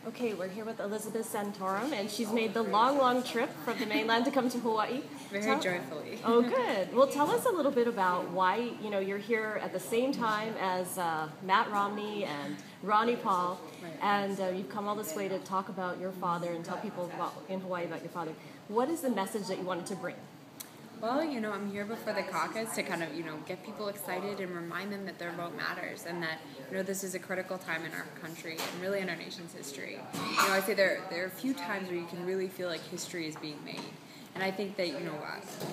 Okay, we're here with Elizabeth Santorum, and she's made the long trip from the mainland to come to Hawaii. Very joyfully. Oh, good. Well, tell us a little bit about why you're here at the same time as Matt Romney and Ronnie Paul, and you've come all this way to talk about your father and tell people in Hawaii about your father. What is the message that you wanted to bring? Well, I'm here before the caucus to kind of, get people excited and remind them that their vote matters and that, this is a critical time in our country and really in our nation's history. I say there are a few times where you can really feel like history is being made. And I think that,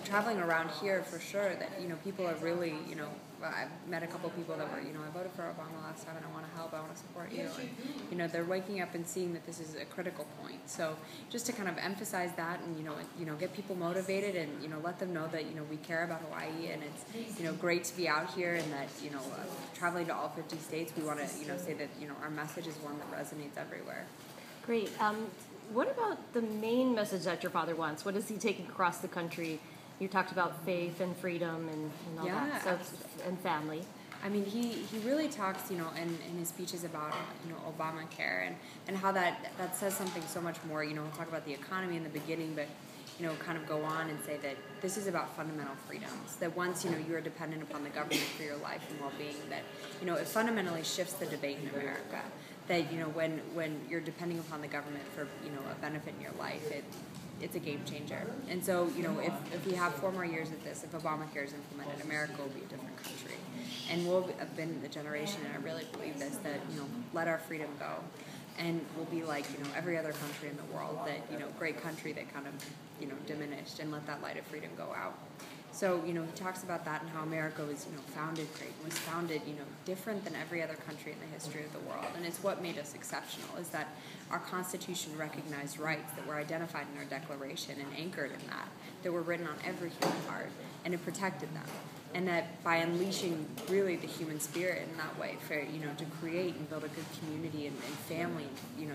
traveling around here for sure that, people are really, I've met a couple people that were, I voted for Obama last time and I want to help, I want to support you. And, they're waking up and seeing that this is a critical point. So just to kind of emphasize that and, get people motivated and, let them know that, we care about Hawaii and it's, great to be out here and that, traveling to all 50 states, we want to, say that, our message is one that resonates everywhere. Great. What about the main message that your father wants? What is he taking across the country? You talked about faith and freedom and all that stuff, and family. I mean, he really talks, in his speeches about, Obamacare and how that says something so much more. We'll talk about the economy in the beginning, but, kind of go on and say that this is about fundamental freedoms, that once, you are dependent upon the government for your life and well-being, that, it fundamentally shifts the debate in America. That, when you're depending upon the government for, a benefit in your life, it's a game changer. And so, if we have 4 more years of this, if Obamacare is implemented, America will be a different country. And we'll have been the generation, and I really believe this, that, let our freedom go. And we'll be like, every other country in the world, that, great country that kind of, diminished, and let that light of freedom go out. So, he talks about that and how America was, founded great, and was founded, different than every other country in the history of the world. And it's what made us exceptional, is that our Constitution recognized rights that were identified in our Declaration and anchored in that were written on every human heart, and it protected them. And that by unleashing really the human spirit in that way, for to create and build a good community and family,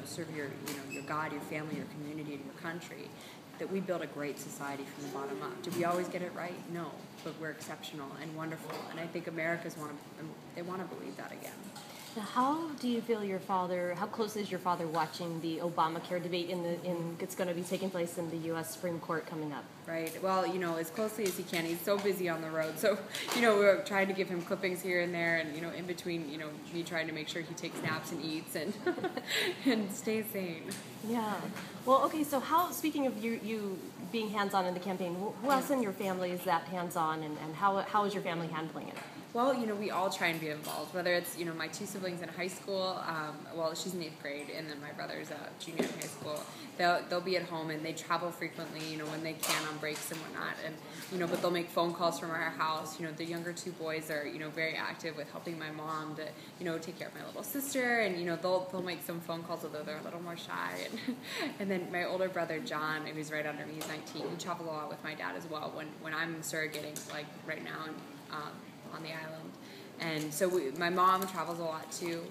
serve your your God, your family, your community, and your country, that we build a great society from the bottom up. Do we always get it right? No, but we're exceptional and wonderful. And I think Americans want to believe that again. Now, how do you feel how close is your father watching the Obamacare debate it's going to be taking place in the U.S. Supreme Court coming up? Right. Well, as closely as he can. He's so busy on the road. So, we're trying to give him clippings here and there and, in between, me trying to make sure he takes naps and eats and and stays sane. Yeah. Well, okay, so speaking of you being hands-on in the campaign, who else in your family is that hands-on and how is your family handling it? Well, we all try and be involved, whether it's, my 2 siblings in high school, she's in 8th grade, and then my brother's a junior in high school. They'll be at home, and they travel frequently, when they can on breaks and whatnot, and, but they'll make phone calls from our house. The younger 2 boys are, very active with helping my mom to, take care of my little sister, and, they'll make some phone calls, although they're a little more shy, and then my older brother, John, who's right under me, he's 19, he travels a lot with my dad as well, when I'm surrogating, like, right now, and, on the island. And so my mom travels a lot too.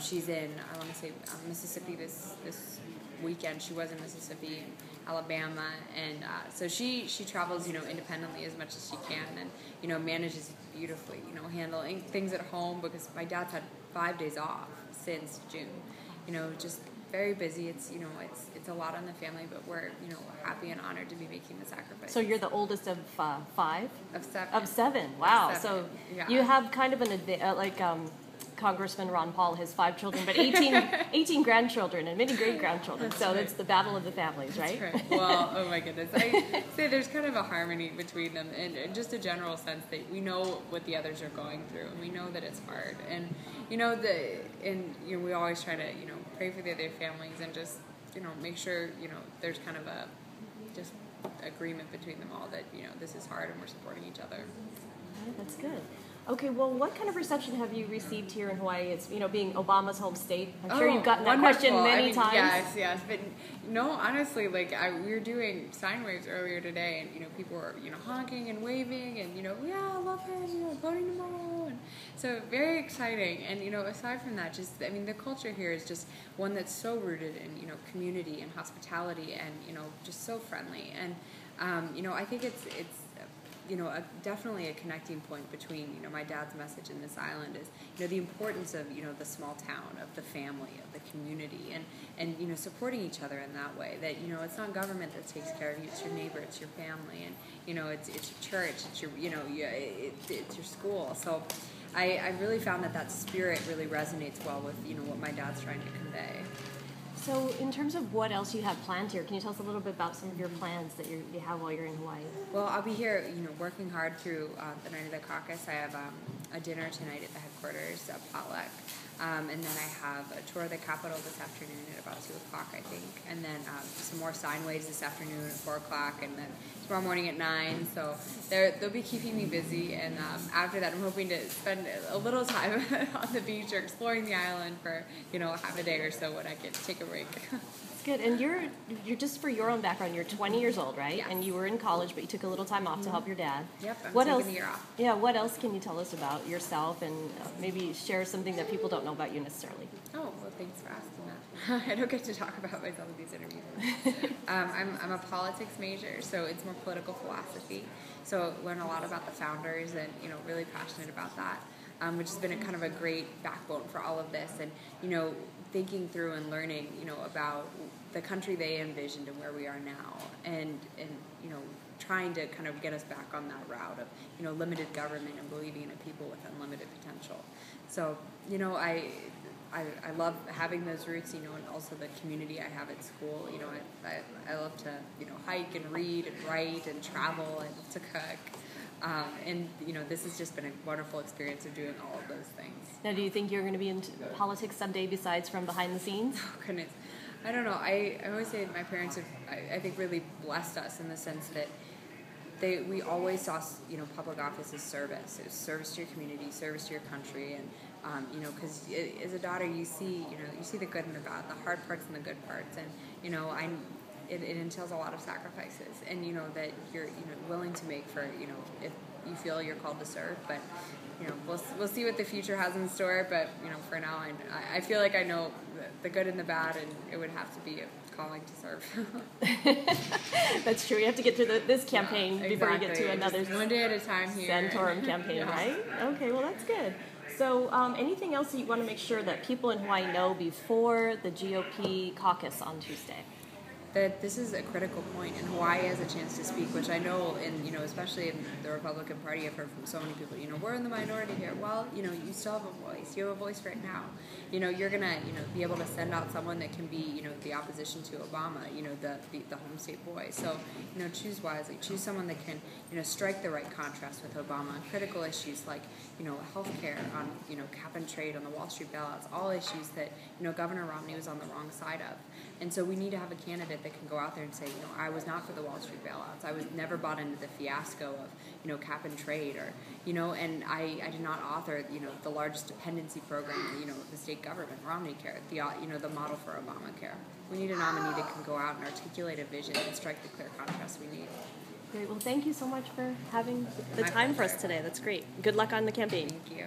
She's in, I want to say, Mississippi this weekend. She was in Mississippi and Alabama. And so she travels, independently as much as she can and, manages beautifully, handling things at home because my dad's had 5 days off since June. Just very busy. It's it's a lot on the family, but we're happy and honored to be making the sacrifice. So you're the oldest of 5? Of 7. Of 7. Wow. Of 7. So yeah. You have kind of Congressman Ron Paul has 5 children, but 18 grandchildren and many great-grandchildren. That's so right. It's the battle of the families, right? That's right. Well, oh my goodness. I say there's kind of a harmony between them and just a general sense that we know what the others are going through and we know that it's hard. And, we always try to, pray for the other families and just, make sure, there's kind of a just agreement between them all that, this is hard and we're supporting each other. That's good. Okay, well, what kind of reception have you received here in Hawaii? It's, being Obama's home state. I'm sure you've gotten that question many times. Yes. But no, honestly, we were doing sine waves earlier today, and, people were, honking and waving, and, yeah, I love him, voting tomorrow. And so very exciting. And, aside from that, the culture here is just one that's so rooted in, community and hospitality and, just so friendly. And, I think it's definitely a connecting point between, my dad's message in this island is, the importance of, the small town, of the family, of the community, and supporting each other in that way. That, it's not government that takes care of you, it's your neighbor, it's your family, and, it's your church, it's your, it's your school. So I really found that spirit really resonates well with, what my dad's trying to convey. So in terms of what else you have planned here, can you tell us a little bit about some of your plans that you have while you're in Hawaii? Well, I'll be here, working hard through the night of the caucus. I have a dinner tonight at the headquarters, a potluck. And then I have a tour of the Capitol this afternoon at about 2 o'clock, I think. And then some more sign waves this afternoon at 4 o'clock. And then tomorrow morning at 9. So they'll be keeping me busy. And after that, I'm hoping to spend a little time on the beach or exploring the island for, half a day or so when I can take a break. That's good. And you're just for your own background, you're 20 years old, right? Yes. And you were in college, but you took a little time off to help your dad. Yep, I'm what taking else, a year off. Yeah, what else can you tell us about yourself and maybe share something that people don't know about you necessarily? Oh, well, thanks for asking that. I don't get to talk about myself in these interviews. I'm a politics major, so it's more political philosophy. So learn a lot about the founders and, really passionate about that, which has been a kind of a great backbone for all of this. And, thinking through and learning, about the country they envisioned and where we are now. And trying to kind of get us back on that route of, limited government and believing in a people with unlimited potential. So, I love having those roots, and also the community I have at school. I love to, hike and read and write and travel and to cook. And, this has just been a wonderful experience of doing all of those things. Now, do you think you're going to be in politics someday besides from behind the scenes? Oh, goodness. I don't know. I always say my parents have, I think, really blessed us in the sense that we always saw, public office as service. It was service to your community, service to your country, and because as a daughter, you see the good and the bad, the hard parts and the good parts, and it entails a lot of sacrifices, and that you're willing to make for if you feel you're called to serve, but we'll see what the future has in store. But for now, I feel like I know the good and the bad, and it would have to be a calling to serve. That's true. You have to get through this campaign before you get to another just one day at a time here. Santorum campaign, right? Okay, well that's good. So anything else that you want to make sure that people in Hawaii know before the GOP caucus on Tuesday? That this is a critical point, and Hawaii has a chance to speak, which I know, especially in the Republican Party, I've heard from so many people, we're in the minority here. Well, you still have a voice. You have a voice right now. You're going to, be able to send out someone that can be, the opposition to Obama, the home state boy. So, choose wisely. Choose someone that can, strike the right contrast with Obama on critical issues like, healthcare, on, cap and trade, on the Wall Street bailouts, all issues that, Governor Romney was on the wrong side of. And so we need to have a candidate that can go out there and say, I was not for the Wall Street bailouts. I was never bought into the fiasco of, cap and trade, or, and I did not author, the largest dependency program, of the state government, Romney Care, the model for Obamacare. We need a nominee that can go out and articulate a vision and strike the clear contrast we need. Great. Well, thank you so much for having the time for us today. That's great. Good luck on the campaign. Thank you.